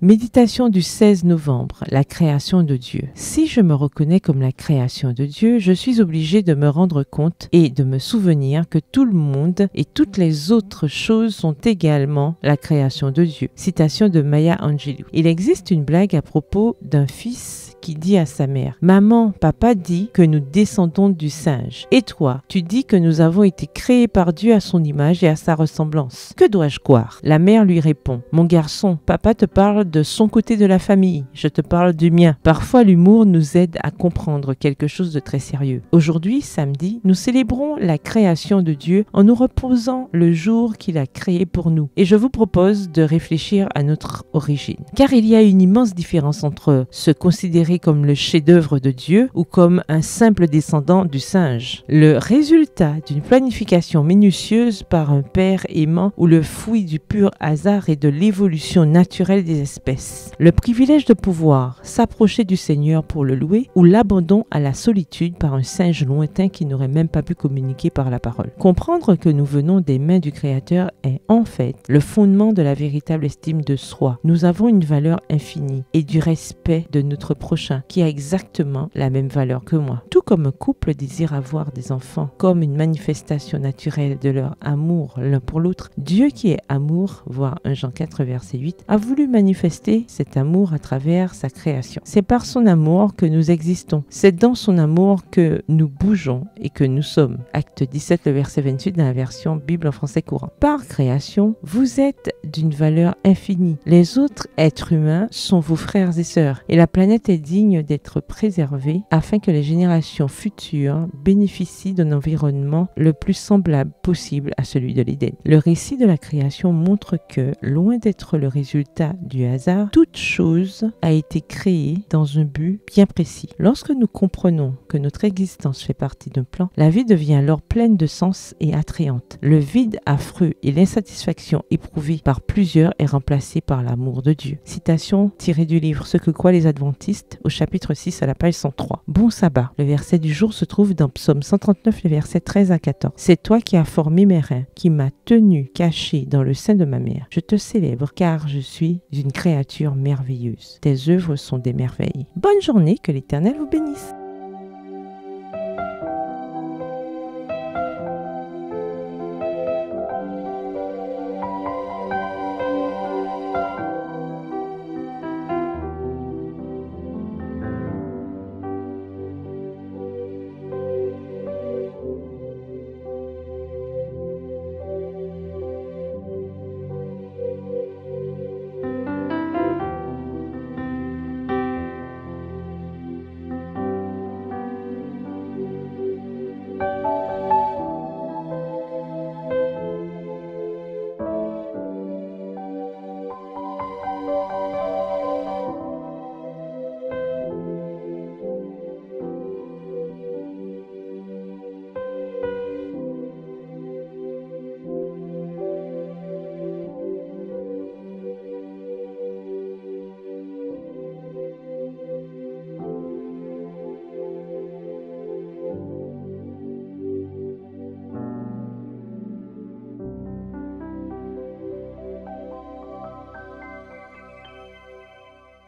Méditation du 16 novembre, la création de Dieu. Si je me reconnais comme la création de Dieu, je suis obligé de me rendre compte et de me souvenir que tout le monde et toutes les autres choses sont également la création de Dieu. Citation de Maya Angelou. Il existe une blague à propos d'un fils qui dit à sa mère: « Maman, papa dit que nous descendons du singe. Et toi, tu dis que nous avons été créés par Dieu à son image et à sa ressemblance. Que dois-je croire ?» La mère lui répond: « Mon garçon, papa te parle de son côté de la famille, je te parle du mien. » Parfois, l'humour nous aide à comprendre quelque chose de très sérieux. Aujourd'hui, samedi, nous célébrons la création de Dieu en nous reposant le jour qu'il a créé pour nous. Et je vous propose de réfléchir à notre origine. Car il y a une immense différence entre se considérer comme le chef-d'œuvre de Dieu ou comme un simple descendant du singe. Le résultat d'une planification minutieuse par un père aimant ou le fruit du pur hasard et de l'évolution naturelle des espèces. Le privilège de pouvoir s'approcher du Seigneur pour le louer ou l'abandon à la solitude par un singe lointain qui n'aurait même pas pu communiquer par la parole. Comprendre que nous venons des mains du Créateur est en fait le fondement de la véritable estime de soi. Nous avons une valeur infinie et du respect de notre prochain qui a exactement la même valeur que moi. Tout comme un couple désire avoir des enfants comme une manifestation naturelle de leur amour l'un pour l'autre, Dieu qui est amour, voir 1 Jean 4 verset 8, a voulu manifester cet amour à travers sa création. C'est par son amour que nous existons. C'est dans son amour que nous bougeons et que nous sommes. Acte 17 le verset 28 dans la version Bible en français courant. Par création, vous êtes d'une valeur infinie. Les autres êtres humains sont vos frères et sœurs et la planète est digne d'être préservée afin que les générations futures bénéficient d'un environnement le plus semblable possible à celui de l'Éden. Le récit de la création montre que, loin d'être le résultat du hasard, toute chose a été créée dans un but bien précis. Lorsque nous comprenons que notre existence fait partie d'un plan, la vie devient alors pleine de sens et attrayante. Le vide affreux et l'insatisfaction éprouvée par plusieurs est remplacée par l'amour de Dieu. Citation tirée du livre Ce que croient les adventistes au chapitre 6 à la page 103. Bon sabbat. Le verset du jour se trouve dans Psaume 139, les versets 13 à 14. C'est toi qui as formé mes reins, qui m'as tenu caché dans le sein de ma mère. Je te célèbre car je suis une créature merveilleuse. Tes œuvres sont des merveilles. Bonne journée, que l'Éternel vous bénisse.